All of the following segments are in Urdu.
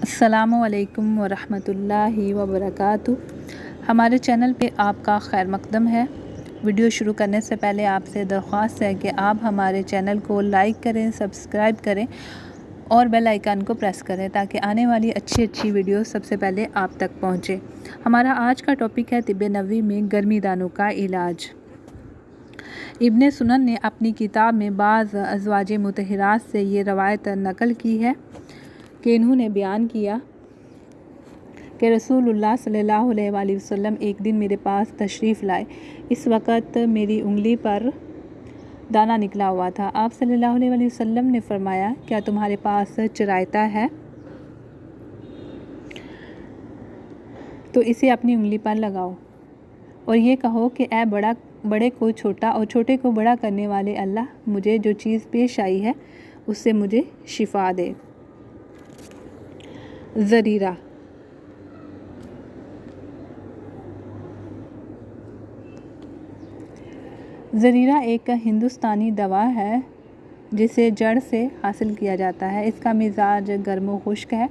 السلام علیکم ورحمۃ اللہ وبرکاتہ۔ ہمارے چینل پہ آپ کا خیر مقدم ہے۔ ویڈیو شروع کرنے سے پہلے آپ سے درخواست ہے کہ آپ ہمارے چینل کو لائک کریں، سبسکرائب کریں اور بیل آئیکن کو پریس کریں تاکہ آنے والی اچھی ویڈیو سب سے پہلے آپ تک پہنچے۔ ہمارا آج کا ٹاپک ہے طب نبوی میں گرمی دانوں کا علاج۔ ابن سنن نے اپنی کتاب میں بعض ازواج مطہرات سے یہ روایت نقل کی ہے کہ انہوں نے بیان کیا کہ رسول اللہ صلی اللہ علیہ وآلہ وسلم ایک دن میرے پاس تشریف لائے۔ اس وقت میری انگلی پر دانہ نکلا ہوا تھا۔ آپ صلی اللہ علیہ وآلہ وسلم نے فرمایا، کیا تمہارے پاس چرائتا ہے؟ تو اسے اپنی انگلی پر لگاؤ اور یہ کہو کہ اے بڑے کو چھوٹا اور چھوٹے کو بڑا کرنے والے اللہ، مجھے جو چیز پیش آئی ہے اس سے مجھے شفا دے۔ زریرہ زریرہ ایک ہندوستانی دوا ہے جسے جڑ سے حاصل کیا جاتا ہے۔ اس کا مزاج گرم و خشک ہے،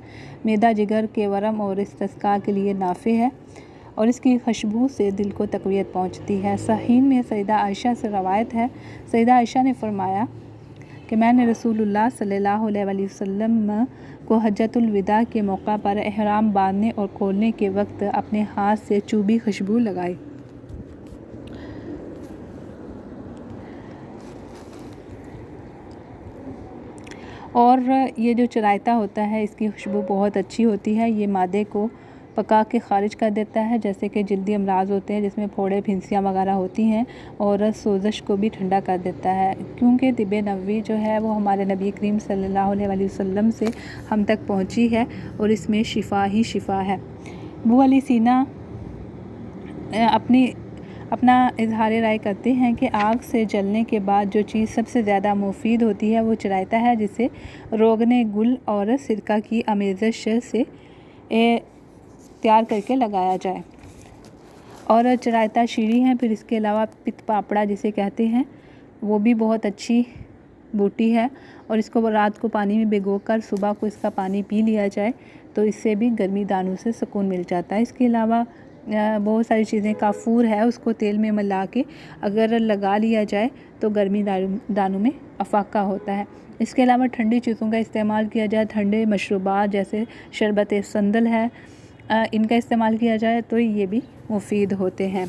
معدہ، جگر کے ورم اور استسقاء کے لیے نافع ہے اور اس کی خوشبو سے دل کو تقویت پہنچتی ہے۔ صحیح میں سیدہ عائشہ سے روایت ہے، سیدہ عائشہ نے فرمایا کہ میں نے رسول اللہ صلی اللہ علیہ وآلہ وسلم کو حجۃ الوداع کے موقع پر احرام باندھنے اور کھولنے کے وقت اپنے ہاتھ سے چوبی خوشبو لگائی۔ اور یہ جو چرائتا ہوتا ہے اس کی خوشبو بہت اچھی ہوتی ہے۔ یہ معدے کو پکا کے خارج کر دیتا ہے، جیسے کہ جلدی امراض ہوتے ہیں جس میں پھوڑے، پھنسیاں وغیرہ ہوتی ہیں، اور سوزش کو بھی ٹھنڈا کر دیتا ہے، کیونکہ طب نبوی جو ہے وہ ہمارے نبی کریم صلی اللہ علیہ وآلہ وسلم سے ہم تک پہنچی ہے اور اس میں شفا ہی شفا ہے۔ ابو علی سینا اپنا اظہار رائے کرتے ہیں کہ آگ سے جلنے کے بعد جو چیز سب سے زیادہ مفید ہوتی ہے وہ چرائتا ہے، جسے روغن گل اور سرکہ کی آمیزش سے تیار کر کے لگایا جائے۔ اور چرائتا شیریں ہے، پھر اس کے علاوہ پت پاپڑا جسے کہتے ہیں وہ بھی بہت اچھی بوٹی ہے، اور اس کو رات کو پانی میں بھگو کر صبح کو اس کا پانی پی لیا جائے تو اس سے بھی گرمی دانوں سے سکون مل جاتا ہے۔ اس کے علاوہ بہت ساری چیزیں، کافور ہے، اس کو تیل میں ملا کے اگر لگا لیا جائے تو گرمی دانوں میں افاقہ ہوتا ہے۔ اس کے علاوہ ٹھنڈی چیزوں کا استعمال کیا جائے، ٹھنڈے مشروبات جیسے شربت سندل ہے، ان کا استعمال کیا جائے تو یہ بھی مفید ہوتے ہیں۔